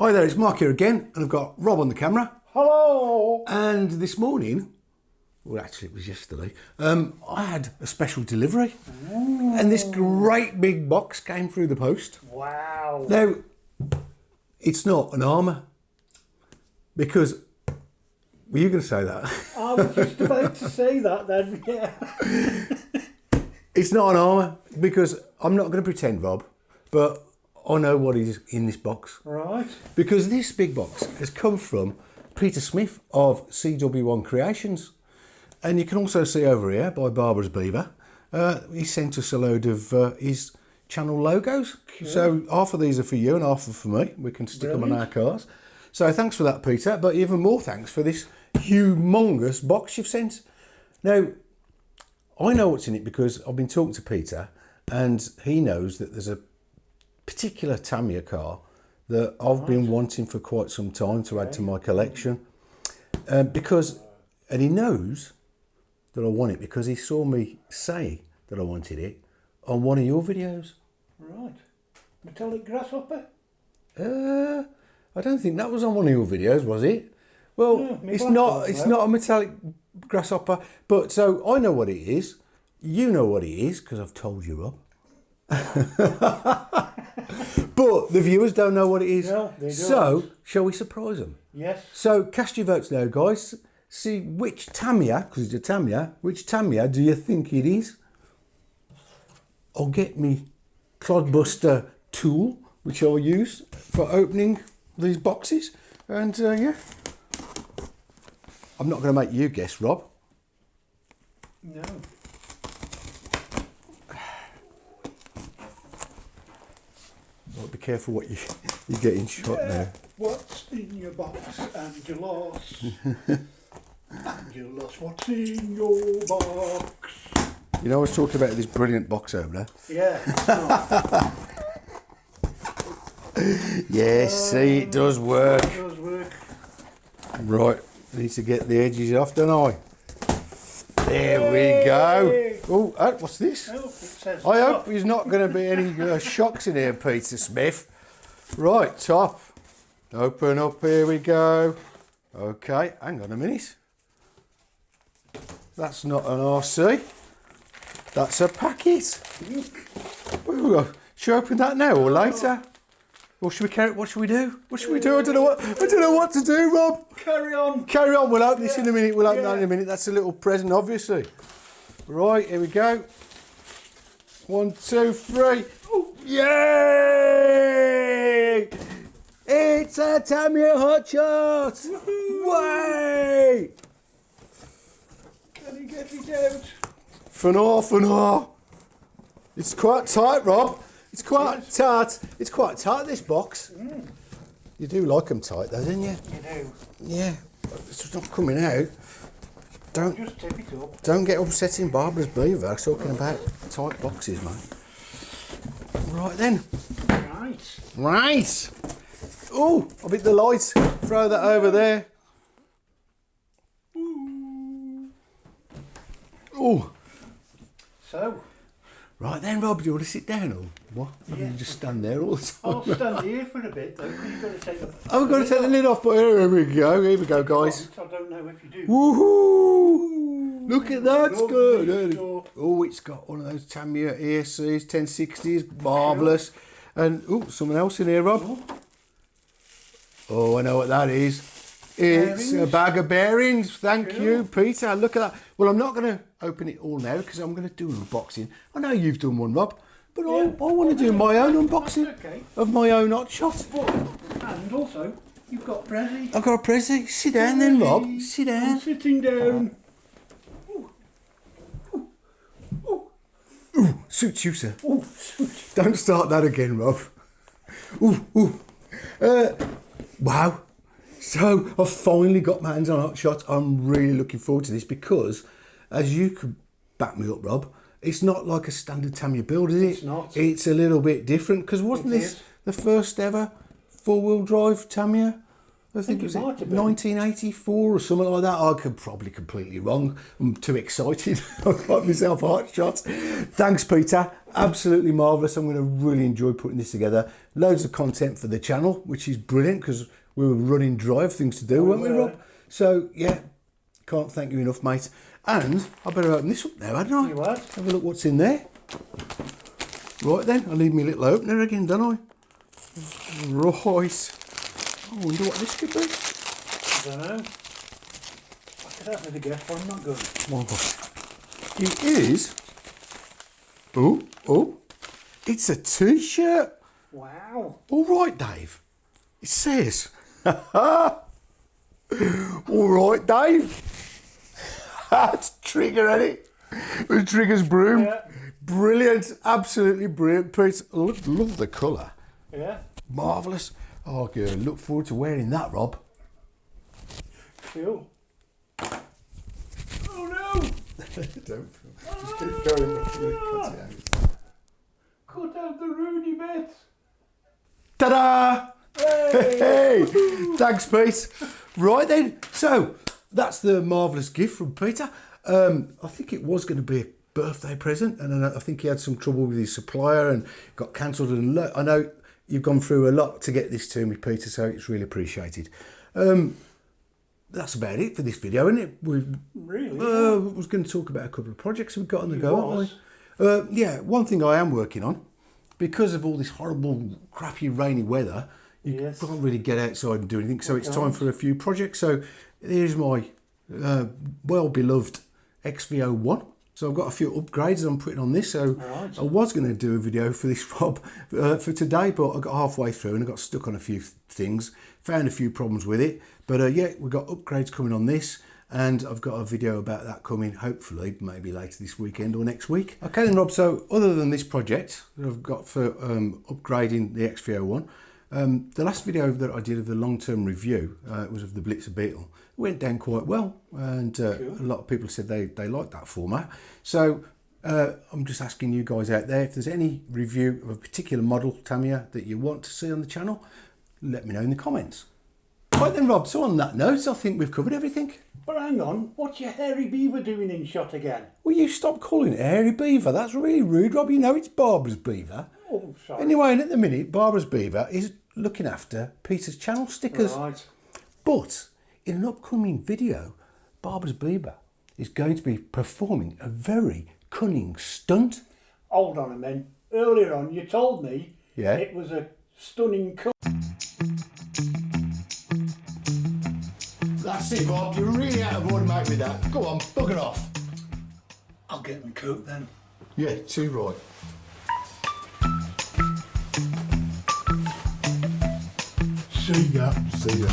Hi there, it's Mark here again, and I've got Rob on the camera. Hello! And this morning, well actually it was yesterday, I had a special delivery. Ooh. And this great big box came through the post. Wow! Now, it's not an armour, because, were you going to say that? I was just about to say that then, yeah. It's not an armour, because I'm not going to pretend, Rob, but I know what is in this box. Right. Because this big box has come from Peter Smith of CW1 Creations. And you can also see over here by Barbara's Beaver, he sent us a load of his channel logos. Cool. So half of these are for you and half are for me. We can stick them on our cars. So thanks for that, Peter. But even more thanks for this humongous box you've sent. Now, I know what's in it because I've been talking to Peter and he knows that there's a particular Tamiya car that I've been wanting for quite some time to add to my collection, and he knows that I want it because he saw me say that I wanted it on one of your videos. Right. Metallic grasshopper? I don't think that was on one of your videos, was it? Well, yeah, it's not a metallic grasshopper, but so I know what it is. You know what it is because I've told you, Rob. But the viewers don't know what it is. No, they don't. So, shall we surprise them? Yes. So, cast your votes now, guys. See which Tamiya, because it's a Tamiya, which Tamiya do you think it is? I'll get me clodbuster tool, which I'll use for opening these boxes. And, yeah. I'm not going to make you guess, Rob. No. Well, be careful what you're getting shot now. What's in your box, Angelos? Angelos, what's in your box? You know, I was talking about this brilliant box opener. Yeah. Yes, see, it does work. It does work. Right, I need to get the edges off, don't I? There we go. Oh, what's this? Oh, it says I hope there's not going to be any shocks in here, Peter Smith. Right, top. Open up, here we go. Okay, hang on a minute. That's not an RC. That's a packet. Ooh, should we open that now or later? Or should we carry? What should we do? What should we do? I don't know what to do, Rob. Carry on. Carry on. We'll open this in a minute. We'll open that in a minute. That's a little present, obviously. Right, here we go. 1, 2, 3. Oh, yay! It's a Tamiya Hotshot. Way! Can you get it out? For now. It's quite tight, Rob. It's quite tight. It's quite tight, this box. Mm. You do like them tight, though, don't you? You do. Yeah. It's just not coming out. Just tip it up. Don't get upsetting Barbara's Beaver talking about tight boxes, man. Right then. Right. Oh, I'll beat the light. Throw that over there. Oh. So. Right then, Rob, do you want to sit down or what? Yeah. You just stand there all the time. I'll stand here for a bit though, because you've got to take the we've got to take the lid off, but here we go. Here we go, guys. I don't know if you do. Woohoo! Look at that, it's good. Oh, it's got one of those Tamiya RCs, 1060s, marvellous. And, something else in here, Rob. Oh, I know what that is. It's a bag of bearings. Thank you, Peter. Look at that. Well, I'm not going to open it all now because I'm going to do an unboxing. I know you've done one, Rob, but I want to do my own unboxing of my own Hotshot. And also, you've got a Prezi. I've got a Prezi. Sit down then, Rob. Sit down. I'm sitting down. Ooh, suits you, sir. Ooh, don't start that again, Rob. Wow. So I've finally got my hands on Hotshot. I'm really looking forward to this because, as you could back me up, Rob, it's not like a standard Tamiya build, is it? It's not. It's a little bit different because wasn't this the first ever four-wheel drive Tamiya I think it was it might have been. 1984 or something like that. I could probably completely wrong. I'm too excited. I've got myself hot shots. Thanks, Peter. Absolutely marvellous. I'm going to really enjoy putting this together. Loads of content for the channel, which is brilliant because we were running dry of things to do, weren't we, Rob? So, yeah, can't thank you enough, mate. And I better open this up now, hadn't I? You what? Have a look what's in there. Right then, I'll leave me little opener again, don't I? Right. I wonder what this could be. I don't know. I could have a guess, but I'm not good. It is. Oh, it's a t-shirt. Wow. All right, Dave. It says. All right, Dave. That's Trigger, ain't it? With Trigger's broom. Yeah. Brilliant. Absolutely brilliant. Pete, love the colour. Yeah. Marvellous. Oh, good. Look forward to wearing that, Rob. Cool. Oh no! Don't. Just keep going. Cut it out. Cut out the Rooney bits. Ta-da! Hey! Hey! Thanks, Pete. Right then. So, that's the marvellous gift from Peter. I think it was going to be a birthday present, and I think he had some trouble with his supplier and got cancelled. And I know you've gone through a lot to get this to me, Peter, so it's really appreciated. That's about it for this video, isn't it? We was going to talk about a couple of projects we've got on the go, aren't we? Yeah, one thing I am working on, because of all this horrible, crappy, rainy weather, you can't really get outside and do anything, so it's time for a few projects. So here's my well-beloved XV-01. So I've got a few upgrades I'm putting on this. So I was going to do a video for this, Rob, for today, but I got halfway through and I got stuck on a few things, found a few problems with it. But yeah, we've got upgrades coming on this, and I've got a video about that coming, hopefully, maybe later this weekend or next week. Okay then, Rob, so other than this project that I've got for upgrading the XV-01, the last video that I did of the long-term review was of the Blitzer Beetle. It went down quite well, and a lot of people said they liked that format. So I'm just asking you guys out there, if there's any review of a particular model Tamiya that you want to see on the channel, let me know in the comments. Right then, Rob, so on that note, I think we've covered everything. But hang on, what's your hairy beaver doing in shot again? Will you stop calling it hairy beaver? That's really rude, Rob. You know it's Barbara's beaver. Oh, sorry. Anyway, and at the minute, Barbara's beaver is looking after Peter's channel stickers. Right. But in an upcoming video, Barbara's beaver is going to be performing a very cunning stunt. Hold on a minute. Earlier on, you told me it was a stunning cut. That's it, Bob. You're really out of order, mate, with that. Go on, bugger off. I'll get my coat then. Yeah, too right. See ya. See ya.